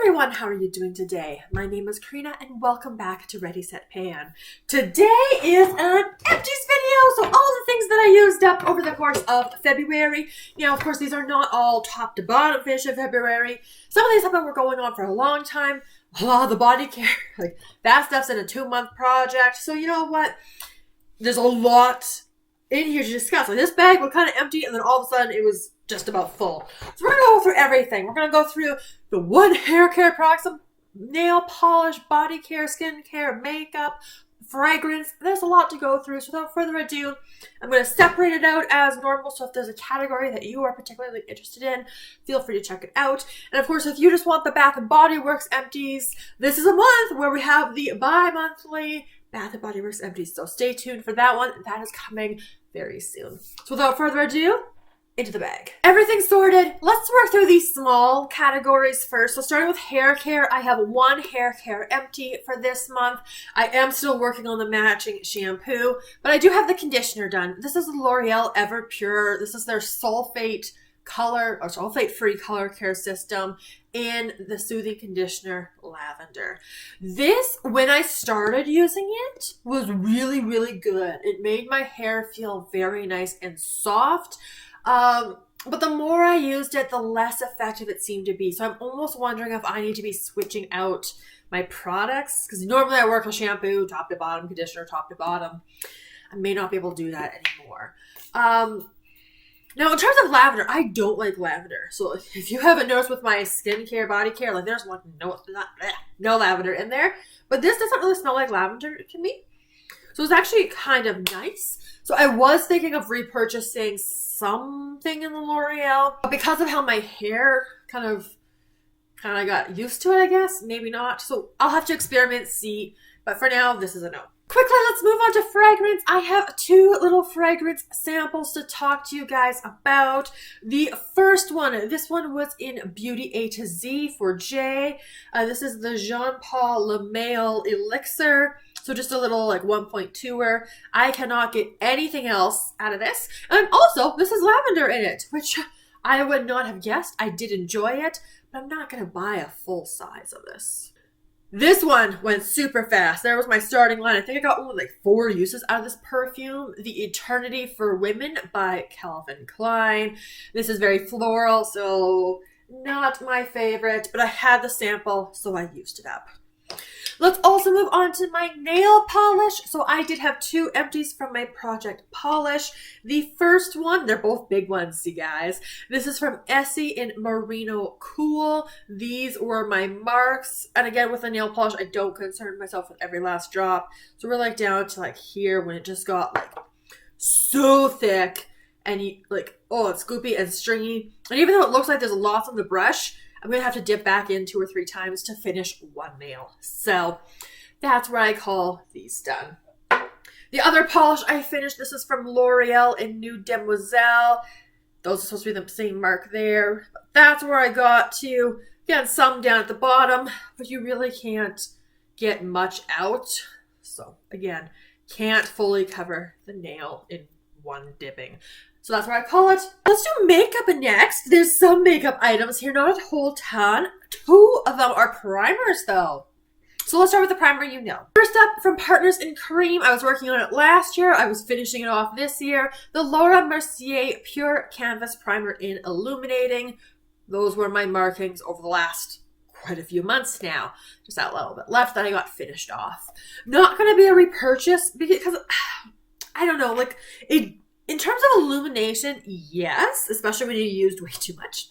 everyone, how are you doing today? My name is Karina and welcome back to Ready Set Pan. Today is an empties video, so all the things that I used up over the course of February. Now, of course, these are not all top to bottom finish of February. Some of these have been going on for a long time. The body care, that stuff's in a 2-month project. So you know what? There's a lot in here to discuss. This bag was kind of empty and then all of a sudden it was just about full. So we're going to go through everything. We're going to go through the one hair care product, some nail polish, body care, skin care, makeup, fragrance. There's a lot to go through. So without further ado, I'm going to separate it out as normal. So if there's a category that you are particularly interested in, feel free to check it out. And of course, if you just want the Bath & Body Works empties, this is a month where we have the bi-monthly Bath & Body Works empties. So stay tuned for that one. That is coming very soon. So without further ado, into the bag. Everything sorted. Let's work through these small categories first. So starting with hair care, I have one hair care empty for this month. I am still working on the matching shampoo, but I do have the conditioner done. This is the L'Oreal Ever Pure. This is their sulfate color or sulfate-free color care system and the soothing conditioner Lavender. This, when I started using it, was really, really good. It made my hair feel very nice and soft. But the more I used it, the less effective it seemed to be. So I'm almost wondering if I need to be switching out my products, because normally I work with shampoo, top to bottom, conditioner, top to bottom. I may not be able to do that anymore. Now, in terms of lavender, I don't like lavender. So if you haven't noticed with my skincare, body care, there's no lavender in there. But this doesn't really smell like lavender to me. So it's actually kind of nice. So I was thinking of repurchasing something in the L'Oreal, but because of how my hair kind of got used to it, I guess, maybe not. So I'll have to experiment, see. But for now, this is a no. Quickly, let's move on to fragrance. I have 2 little fragrance samples to talk to you guys about. The first one, this one was in Beauty A to Z for J. This is the Jean Paul Le Male Elixir. So just a little 1.2er. I cannot get anything else out of this. And also, this is lavender in it, which I would not have guessed. I did enjoy it, but I'm not going to buy a full size of this. This one went super fast. There was my starting line. I think I got only 4 uses out of this perfume. The Eternity for Women by Calvin Klein. This is very floral, so not my favorite, but I had the sample, so I used it up. Let's also move on to my nail polish. So I did have 2 empties from my Project Polish. The first one, they're both big ones, you guys. This is from Essie in Merino Cool. These were my marks. And again, with the nail polish, I don't concern myself with every last drop. So we're down to here when it just got so thick and it's scoopy and stringy. And even though it looks like there's lots on the brush, I'm going to have to dip back in 2 or 3 times to finish one nail. So that's where I call these done. The other polish I finished, this is from L'Oreal in Nude Demoiselle. Those are supposed to be the same mark there. But that's where I got to. Again, some down at the bottom, but you really can't get much out. So again, can't fully cover the nail in one dipping. So that's where I call it. Let's do makeup next. There's some makeup items here, not a whole ton. 2 of them are primers though. So let's start with the primer you know. First up, from Partners in Cream. I was working on it last year. I was finishing it off this year. The Laura Mercier Pure Canvas Primer in Illuminating. Those were my markings over the last quite a few months now. Just that little bit left that I got finished off. Not going to be a repurchase because, I don't know, in terms of illumination, yes, especially when you used way too much.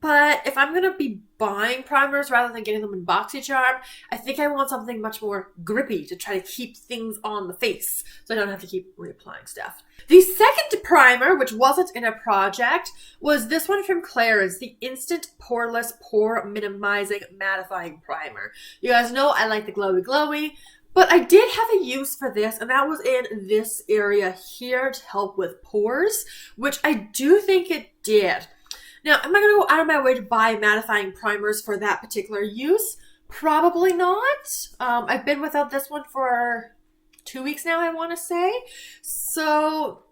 But if I'm going to be buying primers rather than getting them in Boxycharm, I think I want something much more grippy to try to keep things on the face so I don't have to keep reapplying stuff. The second primer, which wasn't in a project, was this one from Clarins, the Instant Poreless Pore Minimizing Mattifying Primer. You guys know I like the glowy glowy. But I did have a use for this, and that was in this area here to help with pores, which I do think it did. Now, am I going to go out of my way to buy mattifying primers for that particular use? Probably not. I've been without this one for 2 weeks now, I want to say. So,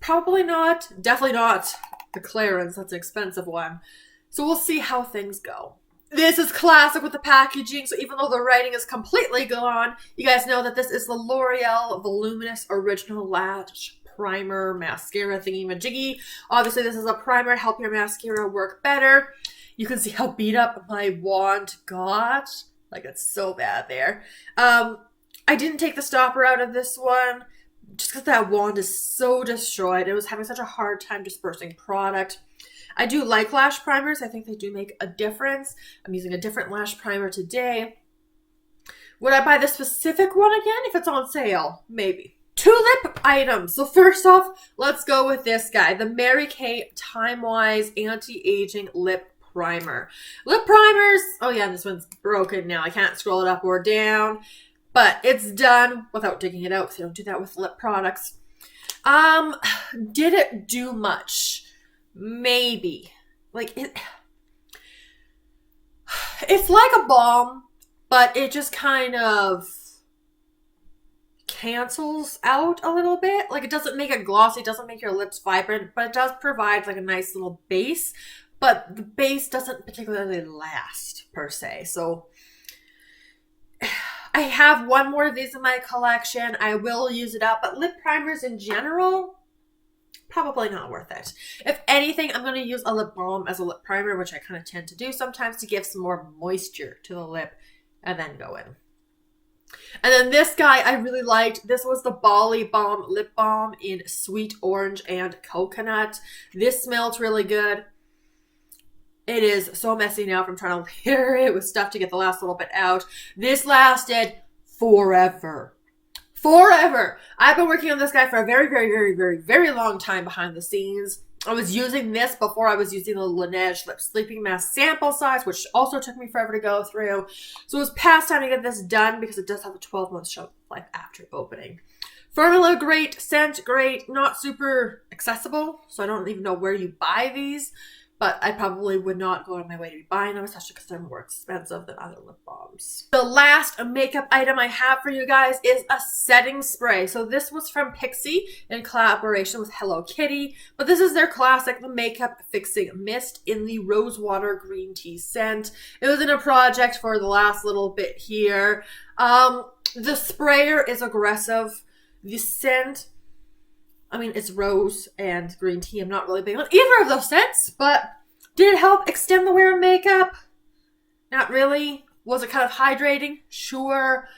probably not. Definitely not the Clarins. That's an expensive one. So, we'll see how things go. This is classic with the packaging, so even though the writing is completely gone, you guys know that this is the L'Oreal Voluminous Original Lash Primer Mascara thingy-majiggy. Obviously, this is a primer to help your mascara work better. You can see how beat up my wand got. Like, it's so bad there. I didn't take the stopper out of this one just because that wand is so destroyed. It was having such a hard time dispersing product. I do like lash primers. I think they do make a difference. I'm using a different lash primer today. Would I buy this specific one again if it's on sale? Maybe. 2 lip items. So first off, let's go with this guy. The Mary Kay Time Wise Anti-Aging Lip Primer. Lip primers. Oh yeah, this one's broken now. I can't scroll it up or down. But it's done without digging it out because I don't do that with lip products. Did it do much? Maybe. Like it's like a balm, but it just kind of cancels out a little bit. Like it doesn't make it glossy, it doesn't make your lips vibrant, but it does provide like a nice little base. But the base doesn't particularly last per se. So I have one more of these in my collection. I will use it up, but lip primers in general, probably not worth it. If anything, I'm going to use a lip balm as a lip primer, which I kind of tend to do sometimes to give some more moisture to the lip and then go in. And then this guy I really liked. This was the Bali Balm Lip Balm in Sweet Orange and Coconut. This smelled really good. It is so messy now from trying to layer it with stuff to get the last little bit out. This lasted forever. Forever. I've been working on this guy for a very, very, very, very, very long time behind the scenes. I was using this before I was using the Laneige Lip Sleeping Mask sample size, which also took me forever to go through. So it was past time to get this done because it does have a 12-month shelf life after opening. Formula great, scent great, not super accessible, so I don't even know where you buy these. But I probably would not go out of my way to be buying them, especially because they're more expensive than other lip balms. The last makeup item I have for you guys is a setting spray. So this was from Pixi in collaboration with Hello Kitty. But this is their classic, the Makeup Fixing Mist in the Rosewater Green Tea scent. It was in a project for the last little bit here. The sprayer is aggressive. The scent, I mean, it's rose and green tea. I'm not really big on either of those scents, but did it help extend the wear of makeup? Not really. Was it kind of hydrating? Sure.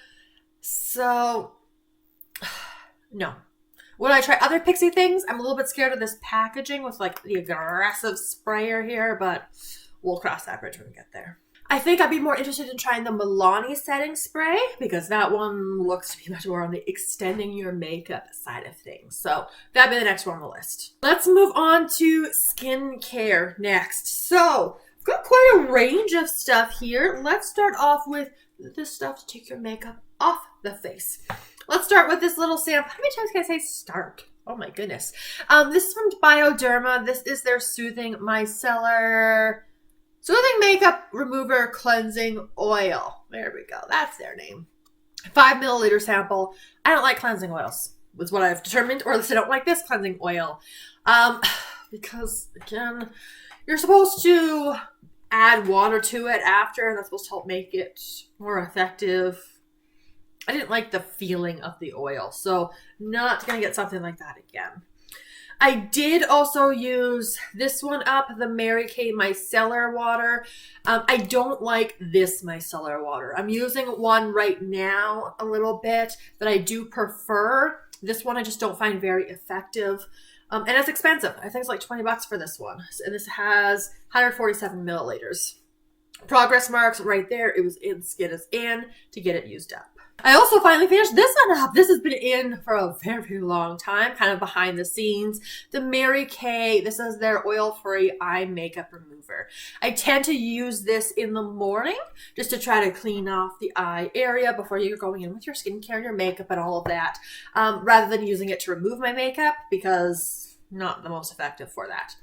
So, no. Would I try other Pixi things? I'm a little bit scared of this packaging with like the aggressive sprayer here, but we'll cross that bridge when we get there. I think I'd be more interested in trying the Milani setting spray because that one looks to be much more on the extending your makeup side of things. So that'd be the next one on the list. Let's move on to skincare next. So I've got quite a range of stuff here. Let's start off with this stuff to take your makeup off the face. Let's start with this little sample. How many times can I say start? Oh my goodness. This is from Bioderma. This is their Soothing Micellar Soothing Makeup Remover Cleansing Oil. There we go. That's their name. 5 milliliter sample. I don't like cleansing oils, was what I've determined, or at least I don't like this cleansing oil. Because, again, you're supposed to add water to it after, and that's supposed to help make it more effective. I didn't like the feeling of the oil, so not going to get something like that again. I did also use this one up, the Mary Kay Micellar Water. I don't like this micellar water. I'm using one right now a little bit that I do prefer. This one I just don't find very effective. And it's expensive. I think it's like 20 bucks for this one. And this has 147 milliliters. Progress marks right there. It was in Skin is In to get it used up. I also finally finished this one up. This has been in for a very, very long time, kind of behind the scenes. The Mary Kay, this is their oil-free eye makeup remover. I tend to use this in the morning just to try to clean off the eye area before you're going in with your skincare and your makeup and all of that, rather than using it to remove my makeup because not the most effective for that.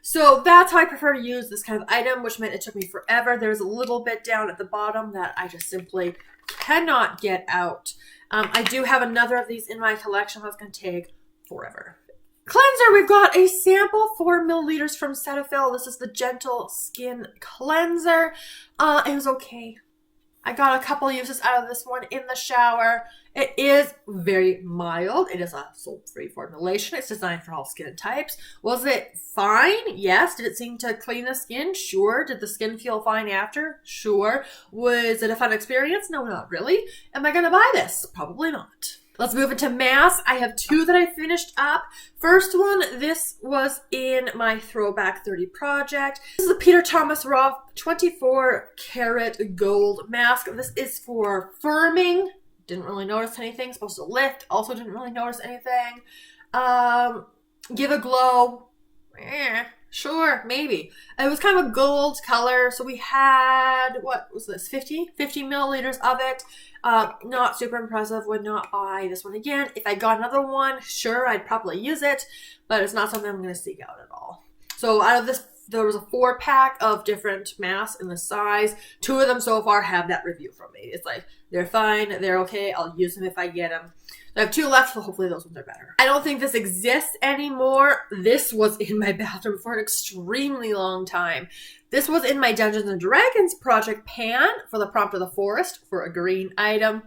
So that's how I prefer to use this kind of item, which meant it took me forever. There's a little bit down at the bottom that I just simply cannot get out. I do have another of these in my collection that's going to take forever. Cleanser, we've got a sample 4 milliliters from Cetaphil. This is the Gentle Skin Cleanser. It was okay. I got a couple uses out of this one in the shower. It is very mild. It is a soap-free formulation. It's designed for all skin types. Was it fine? Yes. Did it seem to clean the skin? Sure. Did the skin feel fine after? Sure. Was it a fun experience? No, not really. Am I going to buy this? Probably not. Let's move into masks. I have 2 that I finished up. First one, this was in my Throwback 30 project. This is a Peter Thomas Roth 24 karat gold mask. This is for firming. Didn't really notice anything. Supposed to lift. Also didn't really notice anything. Give a glow. Sure, maybe. It was kind of a gold color. So we had, what was this, 50 milliliters of it. Not super impressive. Would not buy this one again. If I got another one, sure, I'd probably use it. But it's not something I'm going to seek out at all. So out of this, there was a 4-pack of different masks in the size. 2 of them so far have that review from me. It's like, they're fine, they're okay, I'll use them if I get them. I have 2 left, so hopefully those ones are better. I don't think this exists anymore. This was in my bathroom for an extremely long time. This was in my Dungeons & Dragons project pan for the Prompt of the Forest for a green item.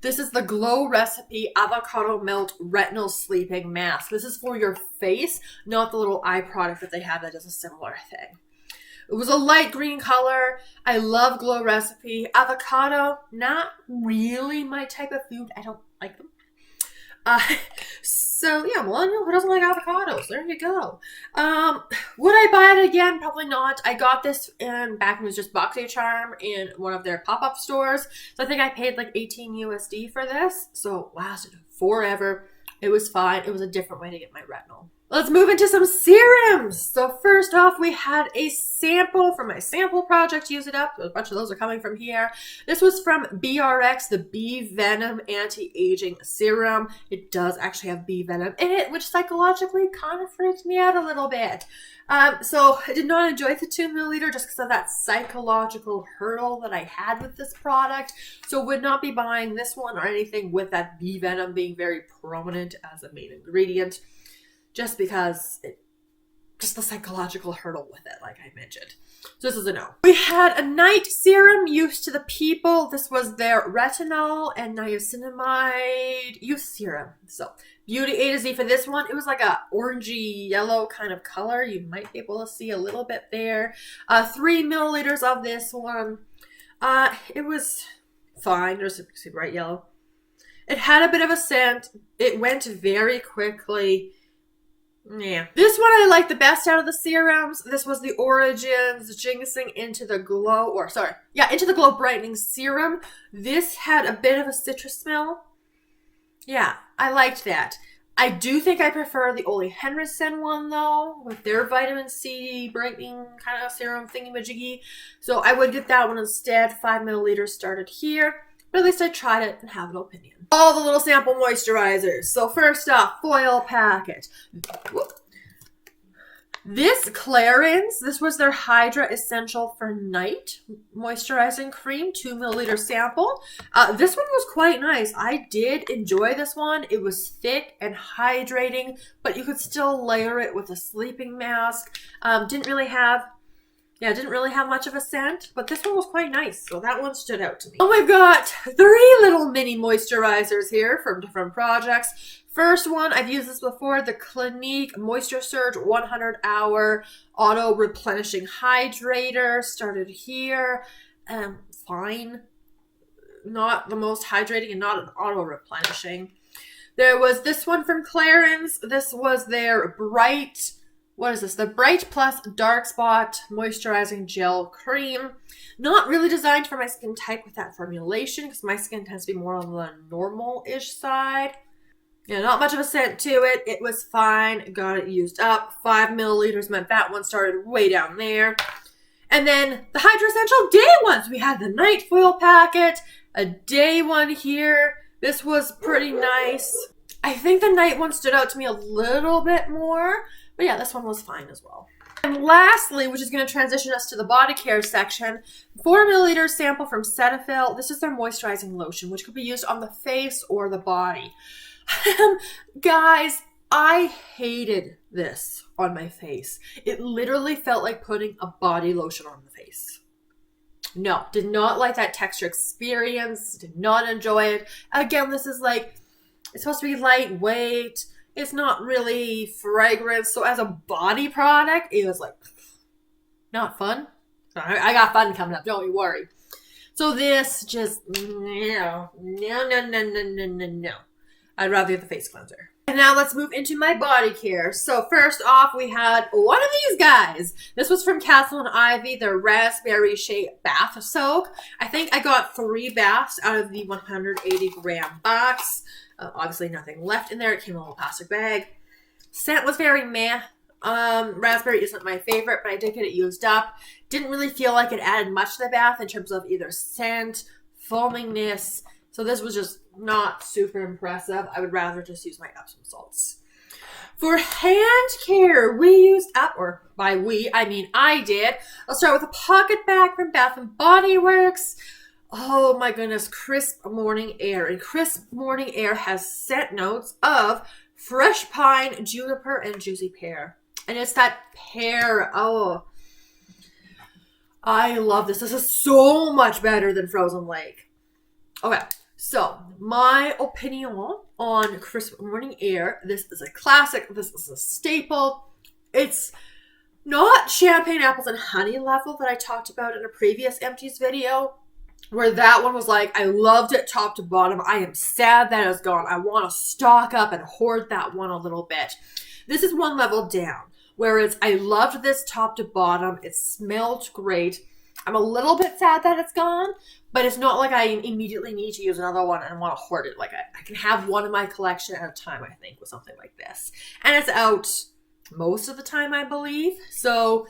This is the Glow Recipe Avocado Melt Retinol Sleeping Mask. This is for your face, not the little eye product that they have that does a similar thing. It was a light green color. I love Glow Recipe. Avocado, not really my type of food. I don't like them. So yeah, millennial who doesn't like avocados? There you go. Would I buy it again? Probably not. I got this back when it was just Boxycharm in one of their pop-up stores. So I think I paid like 18 USD for this. So it lasted forever. It was fine. It was a different way to get my retinol. Let's move into some serums. So first off, we had a sample from my sample project. Use it up. A bunch of those are coming from here. This was from BRX, the Bee Venom Anti-Aging Serum. It does actually have bee venom in it, which psychologically kind of freaked me out a little bit. So I did not enjoy the 2 milliliter just because of that psychological hurdle that I had with this product. So would not be buying this one or anything with that bee venom being very prominent as a main ingredient. Just because just the psychological hurdle with it, like I mentioned. So this is a no. We had a night serum used to the people. This was their retinol and niacinamide youth serum. So Beauty A to Z for this one. It was like a orangey yellow kind of color. You might be able to see a little bit there. 3 milliliters of this one. It was fine. There's a bright yellow. It had a bit of a scent. It went very quickly. Yeah. This one I like the best out of the serums. This was the Origins Ginseng Into the Glow, Into the Glow Brightening Serum. This had a bit of a citrus smell. Yeah, I liked that. I do think I prefer the Ole Henriksen one though, with their vitamin C brightening kind of serum thingy-majiggy. So I would get that one instead. 5 milliliters started here. But at least I tried it and have an opinion. All the little sample moisturizers. So first off, foil packet. This Clarins, this was their Hydra Essential for Night Moisturizing Cream, 2 milliliter sample. This one was quite nice. I did enjoy this one. It was thick and hydrating, but you could still layer it with a sleeping mask. Didn't really have much of a scent, but this one was quite nice, so that one stood out to me. Oh, we've got 3 little mini moisturizers here from different projects. First one, I've used this before, the Clinique Moisture Surge 100-hour Auto Replenishing Hydrator. Started here. Fine. Not the most hydrating and not an auto replenishing. There was this one from Clarins. This was their Bright... What is this? The Bright Plus Dark Spot Moisturizing Gel Cream. Not really designed for my skin type with that formulation because my skin tends to be more on the normal-ish side. Yeah, not much of a scent to it. It was fine. Got it used up. 5 milliliters meant that one started way down there. And then the Hydra Essential Day ones. We had the night foil packet, a day one here. This was pretty nice. I think the night one stood out to me a little bit more. But yeah, this one was fine as well. And lastly, which is going to transition us to the body care section, 4 milliliter sample from Cetaphil. This is their moisturizing lotion, which could be used on the face or the body. Guys, I hated this on my face. It literally felt like putting a body lotion on the face. No, did not like that texture experience. Did not enjoy it. Again, this is like, it's supposed to be lightweight. It's not really fragrance. So as a body product, it was like, not fun. I got fun coming up. Don't you worry. So this just, no. I'd rather get the face cleanser. And now let's move into my body care. So first off, we had one of these guys. This was from Castle and Ivy, their Raspberry Shea Bath Soak. I think I got 3 baths out of the 180 gram box. Obviously nothing left in there. It came in a little plastic bag. Scent was very meh. Raspberry isn't my favorite, but I did get it used up. Didn't really feel like it added much to the bath in terms of either scent, foaminess. So this was just not super impressive. I would rather just use my Epsom salts. For hand care, we used up, or by we, I mean I did. I'll start with a pocket bag from Bath & Body Works. Oh my goodness, Crisp Morning Air. And Crisp Morning Air has scent notes of fresh pine, juniper, and juicy pear. And it's that pear. Oh, I love this. This is so much better than Frozen Lake. Okay. So, my opinion on Crisp Morning Air, this is a classic, this is a staple. It's not champagne, apples, and honey level that I talked about in a previous Empties video, where that one was like, I loved it top to bottom. I am sad that it's gone. I want to stock up and hoard that one a little bit. This is one level down, whereas I loved this top to bottom. It smelled great. I'm a little bit sad that it's gone, but it's not like I immediately need to use another one and want to hoard it. Like I can have one in my collection at a time, I think, with something like this. And it's out most of the time, I believe. So,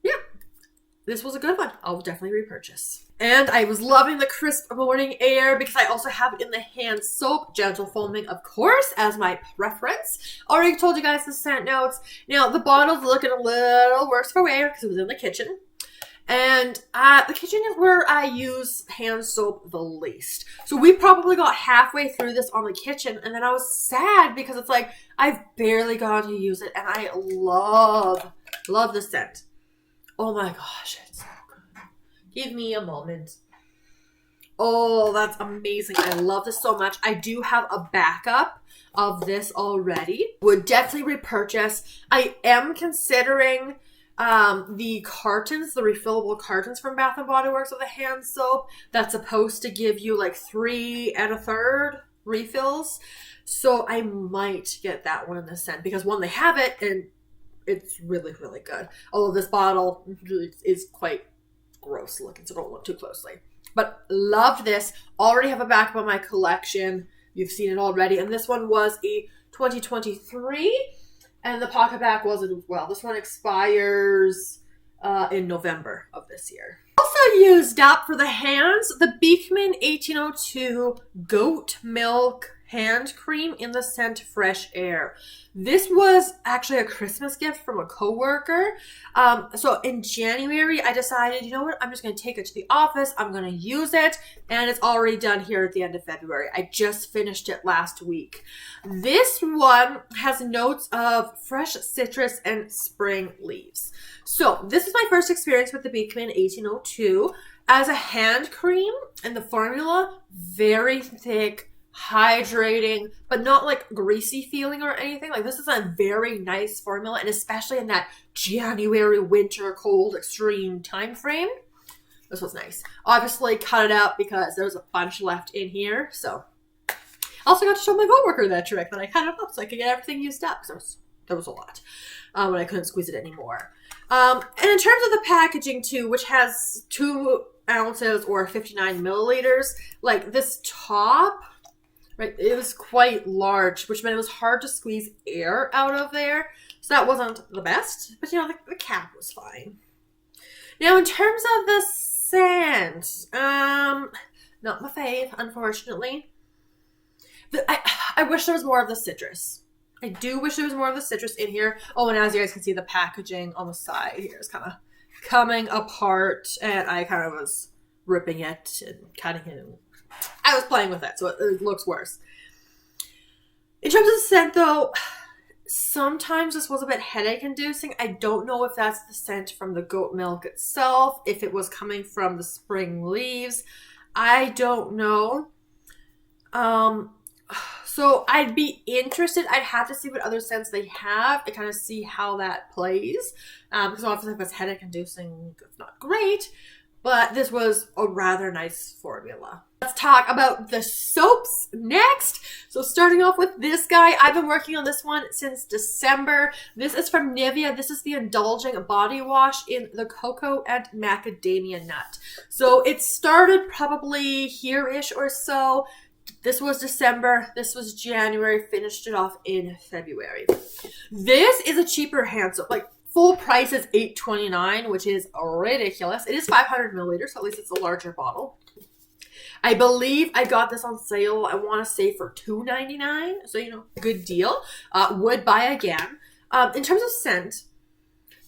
yeah, this was a good one. I'll definitely repurchase. And I was loving the Crisp Morning Air because I also have it in the hand soap, gentle foaming, of course, as my preference. Already told you guys the scent notes. Now, the bottle's looking a little worse for wear because it was in the kitchen. And the kitchen is where I use hand soap the least. So we probably got halfway through this on the kitchen, and then I was sad because it's like, I've barely gotten to use it, and I love the scent. Oh my gosh, it's so good. Give me a moment. Oh, that's amazing. I love this so much. I do have a backup of this already. Would definitely repurchase. I am considering the cartons, the refillable cartons from Bath & Body Works of the hand soap that's supposed to give you like 3 1/3 refills. So I might get that one in the scent because one, they have it and it's really, really good. Although this bottle is quite gross looking, so don't look too closely. But loved this. Already have a backup of my collection. You've seen it already. And this one was a 2023. And the pocket back was as well. This one expires in November of this year. Also used up for the hands, the Beekman 1802 Goat Milk Hand Cream in the scent Fresh Air. This was actually a Christmas gift from a coworker. So in January, I decided, you know what? I'm just going to take it to the office. I'm going to use it. And it's already done here at the end of February. I just finished it last week. This one has notes of fresh citrus and spring leaves. So this is my first experience with the Beekman 1802 as a hand cream, and the formula, very thick, hydrating, but not like greasy feeling or anything. Like, this is a very nice formula, and especially in that January winter cold extreme time frame, this was nice. Obviously cut it out because there was a bunch left in here. So I also got to show my coworker that trick, that I cut it up so I could get everything used up because there was a lot when I couldn't squeeze it anymore. And in terms of the packaging too, which has 2 ounces or 59 milliliters, like this top, right, it was quite large, which meant it was hard to squeeze air out of there. So that wasn't the best, but you know, the cap was fine. Now, in terms of the scent, not my fave, unfortunately. I wish there was more of the citrus. I do wish there was more of the citrus in here. Oh, and as you guys can see, the packaging on the side here is kind of coming apart, and I kind of was ripping it and cutting it. And I was playing with it, so it looks worse. In terms of the scent, though, Sometimes this was a bit headache inducing. I don't know if that's the scent from the goat milk itself, if it was coming from the spring leaves. I don't know. So I'd be interested. I'd have to see what other scents they have and kind of see how that plays. Because obviously if it's headache inducing, it's not great. But this was a rather nice formula. Let's talk about the soaps next. So starting off with this guy, I've been working on this one since December. This is from Nivea. This is the Indulging Body Wash in the Cocoa and Macadamia Nut. So it started probably here-ish or so. This was December. This was January. Finished it off in February. This is a cheaper hand soap. Like, full price is $8.29, which is ridiculous. It is 500 milliliters, so at least it's a larger bottle. I believe I got this on sale, I want to say for $2.99, so, you know, good deal. Would buy again. In terms of scent,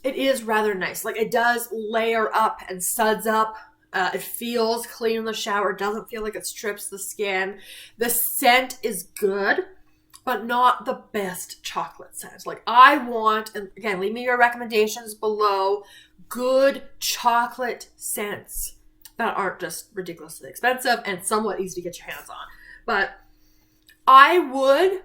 it is rather nice. Like, it does layer up and suds up. It feels clean in the shower. It doesn't feel like it strips the skin. The scent is good, but not the best chocolate scent. Like, I want, and again, leave me your recommendations below, good chocolate scents that aren't just ridiculously expensive and somewhat easy to get your hands on. But I would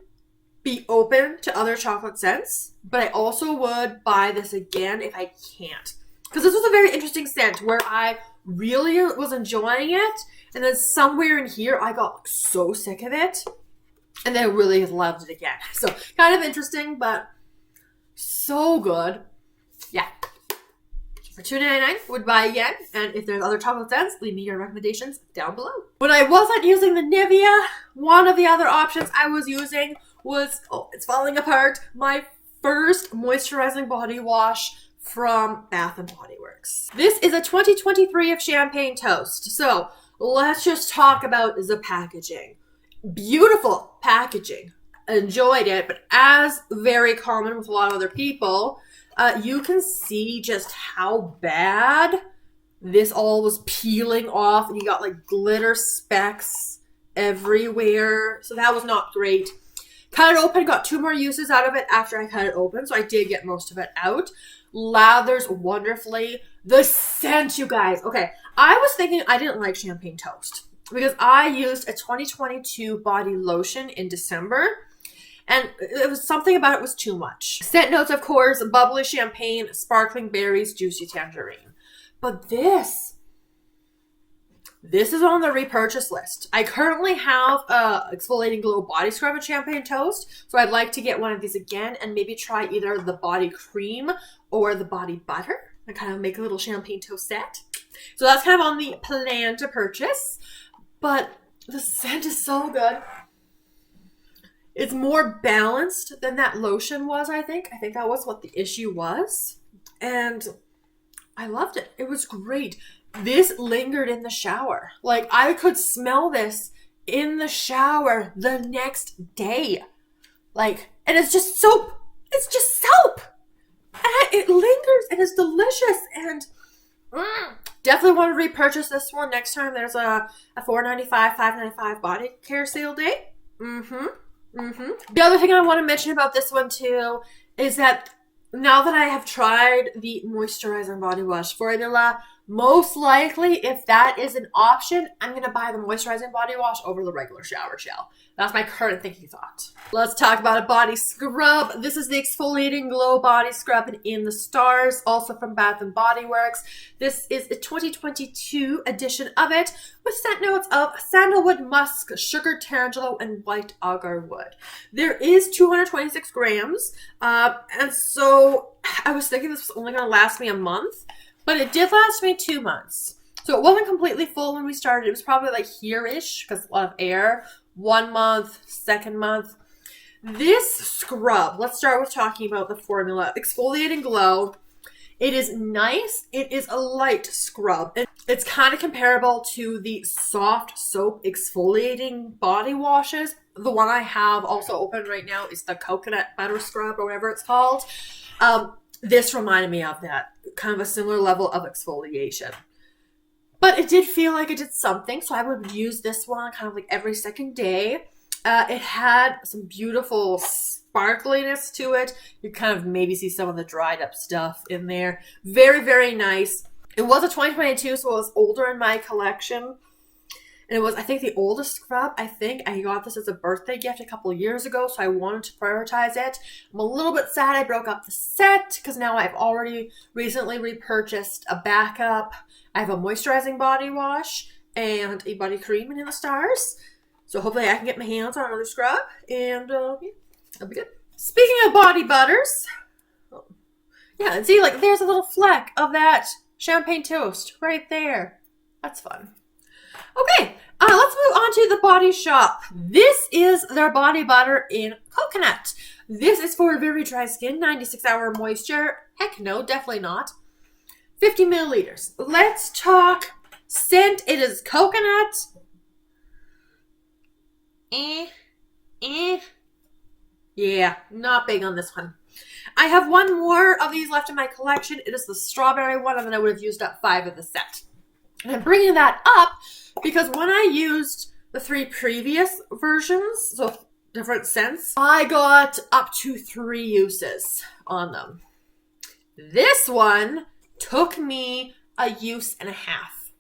be open to other chocolate scents, but I also would buy this again if I can't. Because this was a very interesting scent where I really was enjoying it, and then somewhere in here I got so sick of it. And then I really loved it again. So kind of interesting, but so good. Yeah. For $2.99, would buy again. And if there's other chocolate scents, leave me your recommendations down below. When I wasn't using the Nivea, one of the other options I was using was, oh, it's falling apart, my first moisturizing body wash from Bath and Body Works. This is a 2023 of Champagne Toast. So let's just talk about the packaging. Beautiful packaging. Enjoyed it, but as very common with a lot of other people, you can see just how bad this all was peeling off, and you got like glitter specks everywhere. So that was not great. Cut it open, got 2 more uses out of it after I cut it open, so I did get most of it out. Lathers wonderfully. The scent, you guys. Okay, I was thinking I didn't like Champagne Toast because I used a 2022 body lotion in December, and it was something about it was too much. Scent notes, of course, bubbly champagne, sparkling berries, juicy tangerine. But this is on the repurchase list. I currently have a exfoliating glow body scrub at Champagne Toast, so I'd like to get one of these again and maybe try either the body cream or the body butter and kind of make a little Champagne Toast set. So that's kind of on the plan to purchase. But the scent is so good. It's more balanced than that lotion was, I think. I think that was what the issue was. And I loved it. It was great. This lingered in the shower. Like, I could smell this in the shower the next day. Like, and it's just soap. It's just soap. And it lingers and it's delicious. And definitely want to repurchase this one next time there's a $4.95, $5.95 body care sale day. The other thing I want to mention about this one too is that now that I have tried the moisturizing body wash formula, most likely, if that is an option, I'm going to buy the moisturizing body wash over the regular shower gel. That's my current thinking thought. Let's talk about a body scrub. This is the Exfoliating Glow Body Scrub in the Stars, also from Bath and Body Works. This is a 2022 edition of it with scent notes of sandalwood, musk, sugar tangelo, and white agar wood. There is 226 grams, and so I was thinking this was only going to last me a month. But it did last me 2 months. So it wasn't completely full when we started. It was probably like here-ish because a lot of air. 1 month, 2nd month. This scrub, let's start with talking about the formula. Exfoliating Glow. It is nice. It is a light scrub. It's kind of comparable to the soft soap exfoliating body washes. The one I have also open right now is the coconut butter scrub or whatever it's called. This reminded me of that, kind of a similar level of exfoliation. But it did feel like it did something, so I would use this one kind of like every second day. It had some beautiful sparkliness to it. You kind of maybe see some of the dried up stuff in there. Very, very nice. It was a 2022, so it was older in my collection. And it was, I think, the oldest scrub. I think I got this as a birthday gift a couple years ago, so I wanted to prioritize it. I'm a little bit sad I broke up the set because now I've already recently repurchased a backup. I have a moisturizing body wash and a body cream in the stars. So hopefully I can get my hands on another scrub, and yeah, that'll be good. Speaking of body butters, yeah, and see, like, there's a little fleck of that champagne toast right there. That's fun. Okay, let's move on to the Body Shop. This is their body butter in coconut. This is for very dry skin, 96-hour moisture. Heck no, definitely not. 50 milliliters. Let's talk scent. It is coconut. Yeah, not big on this one. I have one more of these left in my collection. It is the strawberry one, and then I would have used up 5 of the set. And I'm bringing that up because when I used the 3 previous versions, so different scents, I got up to 3 uses on them. This one took me a use and a half.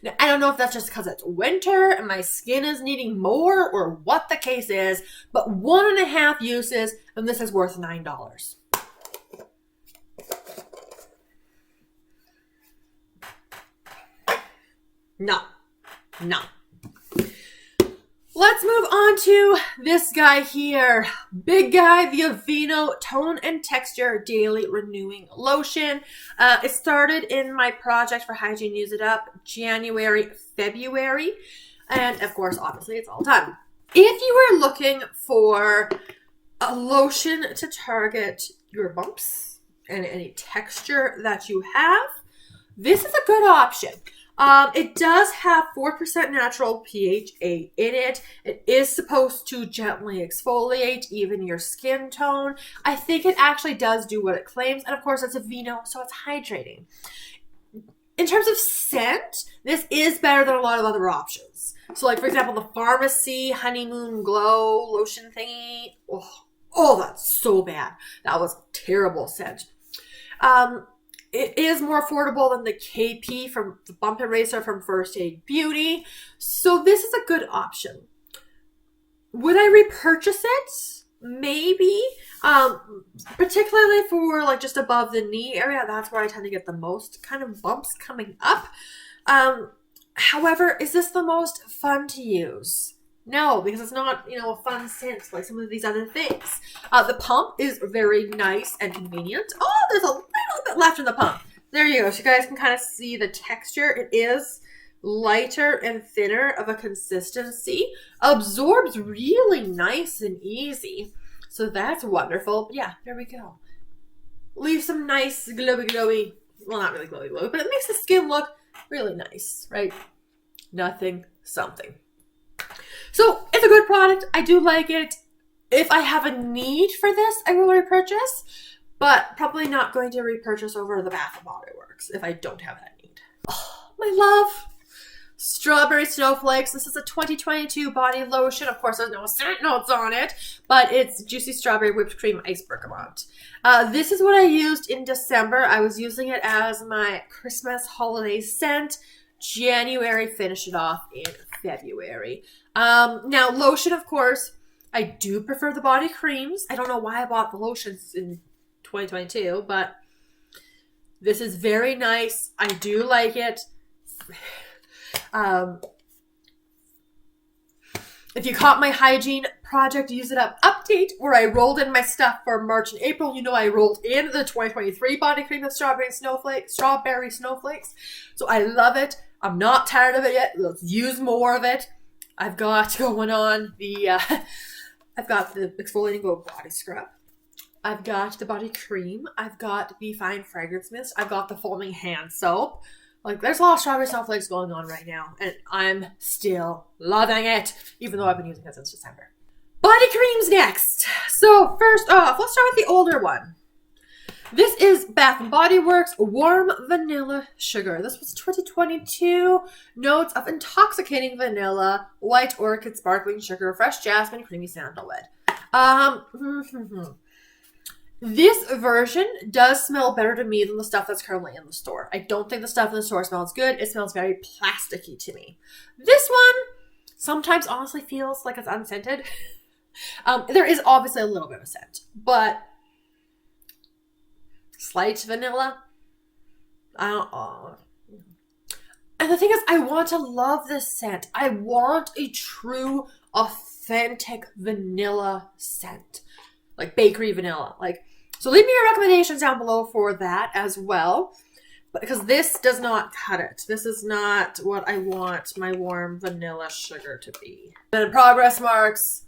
Now, I don't know if that's just because it's winter and my skin is needing more or what the case is, but 1.5 uses, and this is worth $9. No. Let's move on to this guy here. Big guy, the Aveeno Tone and Texture Daily Renewing Lotion. It started in my project for Hygiene Use It Up January, February. And of course, obviously, it's all done. If you are looking for a lotion to target your bumps and any texture that you have, this is a good option. It does have 4% natural PHA in it. It is supposed to gently exfoliate even your skin tone. I think it actually does do what it claims. And of course, it's Aveeno, so it's hydrating. In terms of scent, this is better than a lot of other options. So like, for example, the Pharmacy Honeymoon Glow lotion thingy. Oh, that's so bad. That was a terrible scent. It is more affordable than the KP from the Bump Eraser from First Aid Beauty. So this is a good option. Would I repurchase it? Maybe. Particularly for like just above the knee area. That's where I tend to get the most kind of bumps coming up. However, is this the most fun to use? No, because it's not, a fun scent like some of these other things. The pump is very nice and convenient. Oh, there's a little bit left in the pump. There you go. So you guys can kind of see the texture. It is lighter and thinner of a consistency. Absorbs really nice and easy. So that's wonderful. But yeah, there we go. Leave some nice glowy, well, not really glowy, but it makes the skin look really nice, right? Nothing, something. So it's a good product. I do like it. If I have a need for this, I will repurchase, but probably not going to repurchase over the Bath & Body Works if I don't have that need. Oh, my love. Strawberry Snowflakes. This is a 2022 body lotion. Of course, there's no scent notes on it, but it's Juicy Strawberry Whipped Cream Ice Bergamot. This is what I used in December. I was using it as my Christmas holiday scent. January, finish it off in February. Now, lotion, of course, I do prefer the body creams. I don't know why I bought the lotions in 2022, but this is very nice. I do like it. If you caught my hygiene project Use It Up update where I rolled in my stuff for March and April, I rolled in the 2023 body cream with strawberry snowflakes. So I love it. I'm not tired of it yet. Let's use more of it. I've got going on the I've got the exfoliating glow body scrub. I've got the body cream. I've got the fine fragrance mist. I've got the foaming hand soap. Like, there's a lot of strawberry snowflakes going on right now, and I'm still loving it, even though I've been using it since December. Body creams next. So first off, let's start with the older one. This is Bath & Body Works Warm Vanilla Sugar. This was 2022. Notes of intoxicating vanilla, white orchid, sparkling sugar, fresh jasmine, creamy sandalwood. This version does smell better to me than the stuff that's currently in the store. I don't think the stuff in the store smells good. It smells very plasticky to me. This one sometimes honestly feels like it's unscented. There is obviously a little bit of scent, but slight vanilla. And the thing is, I want to love this scent. I want a true, authentic vanilla scent. Like bakery vanilla. So leave me your recommendations down below for that as well. Because this does not cut it. This is not what I want my warm vanilla sugar to be. The progress marks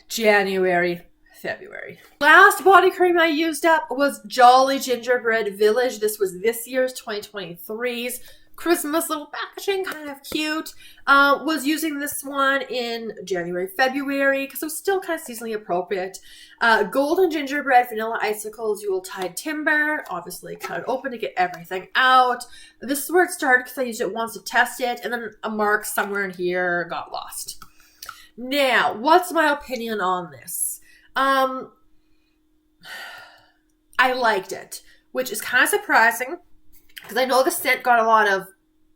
January, February. Last body cream I used up was Jolly Gingerbread Village. This was this year's 2023's Christmas little packaging, kind of cute. Was using this one in January, February, because it was still kind of seasonally appropriate. Golden Gingerbread Vanilla Icicles Yuletide Timber. Obviously cut it open to get everything out. This is where it started because I used it once to test it, and then a mark somewhere in here got lost. Now, what's my opinion on this? I liked it, which is kind of surprising. Because I know the scent got a lot of,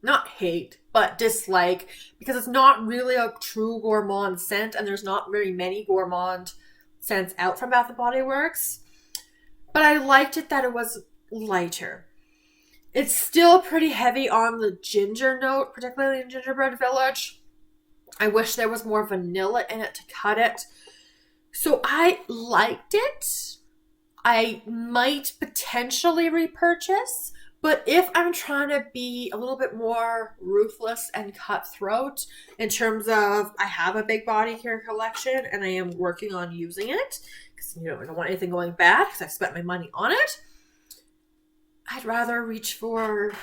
not hate, but dislike. Because it's not really a true gourmand scent. And there's not very many gourmand scents out from Bath & Body Works. But I liked it that it was lighter. It's still pretty heavy on the ginger note, particularly in Gingerbread Village. I wish there was more vanilla in it to cut it. So I liked it. I might potentially repurchase. But if I'm trying to be a little bit more ruthless and cutthroat in terms of I have a big body care collection and I am working on using it because I don't want anything going bad because I've spent my money on it, I'd rather reach for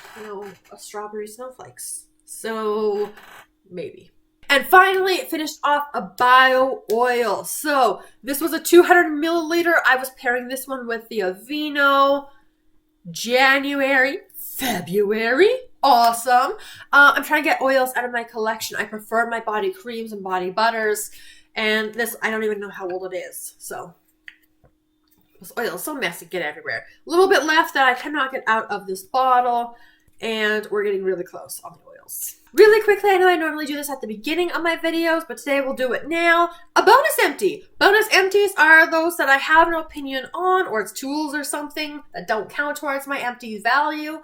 a strawberry snowflakes. So maybe. And finally, it finished off a bio oil. So this was a 200 milliliter. I was pairing this one with the Aveeno January, February. Awesome. I'm trying to get oils out of my collection. I prefer my body creams and body butters. And this, I don't even know how old it is. So this oil is so messy, get everywhere. A little bit left that I cannot get out of this bottle. And we're getting really close on the oils. Really quickly, I know I normally do this at the beginning of my videos, but today we'll do it now. A bonus empty. Bonus empties are those that I have an opinion on, or it's tools or something that don't count towards my empty value.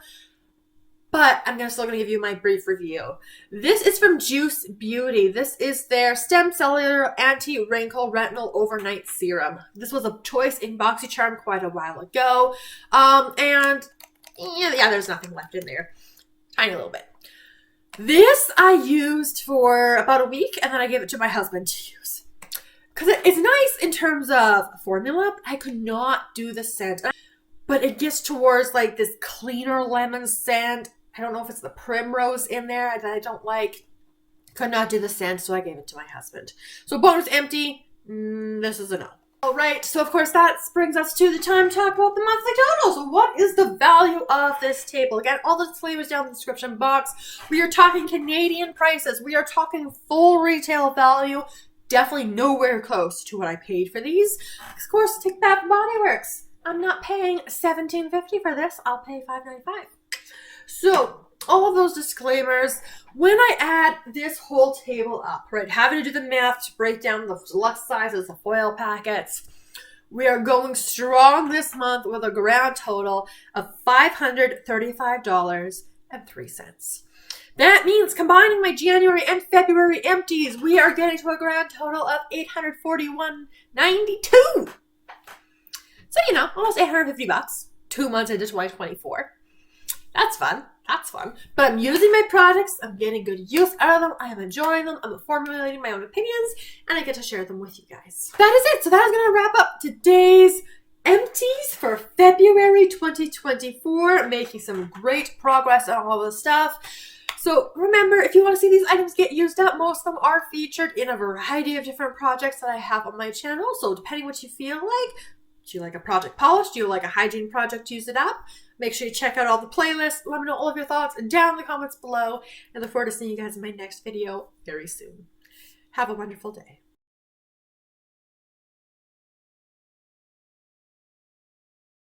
But I'm still going to give you my brief review. This is from Juice Beauty. This is their Stem Cellular Anti-Wrinkle Retinol Overnight Serum. This was a choice in Boxycharm quite a while ago. And yeah, there's nothing left in there. Tiny little bit. This I used for about a week, and then I gave it to my husband to use. Because it's nice in terms of formula, but I could not do the scent. But it gets towards this cleaner lemon scent. I don't know if it's the primrose in there that I don't like. Could not do the scent, so I gave it to my husband. So bonus empty, this is a no. Alright, so of course that brings us to the time to talk about the monthly total. So what is the value of this table? Again, all the disclaimers down in the description box. We are talking Canadian prices. We are talking full retail value. Definitely nowhere close to what I paid for these. Of course, take Bath & Body Works. I'm not paying $17.50 for this. I'll pay $5.95. So all of those disclaimers, when I add this whole table up, right, having to do the math to break down the deluxe sizes, the foil packets, we are going strong this month with a grand total of $535.03. That means combining my January and February empties, we are getting to a grand total of $841.92. So, almost $850, 2 months into 2024. That's fun. That's fun. But I'm using my products. I'm getting good use out of them. I am enjoying them. I'm formulating my own opinions. And I get to share them with you guys. That is it. So that is going to wrap up today's empties for February 2024. Making some great progress on all this stuff. So remember, if you want to see these items get used up, most of them are featured in a variety of different projects that I have on my channel. So depending what you feel like, do you like a project polish? Do you like a hygiene project to use it up? Make sure you check out all the playlists. Let me know all of your thoughts down in the comments below. I look forward to seeing you guys in my next video very soon. Have a wonderful day.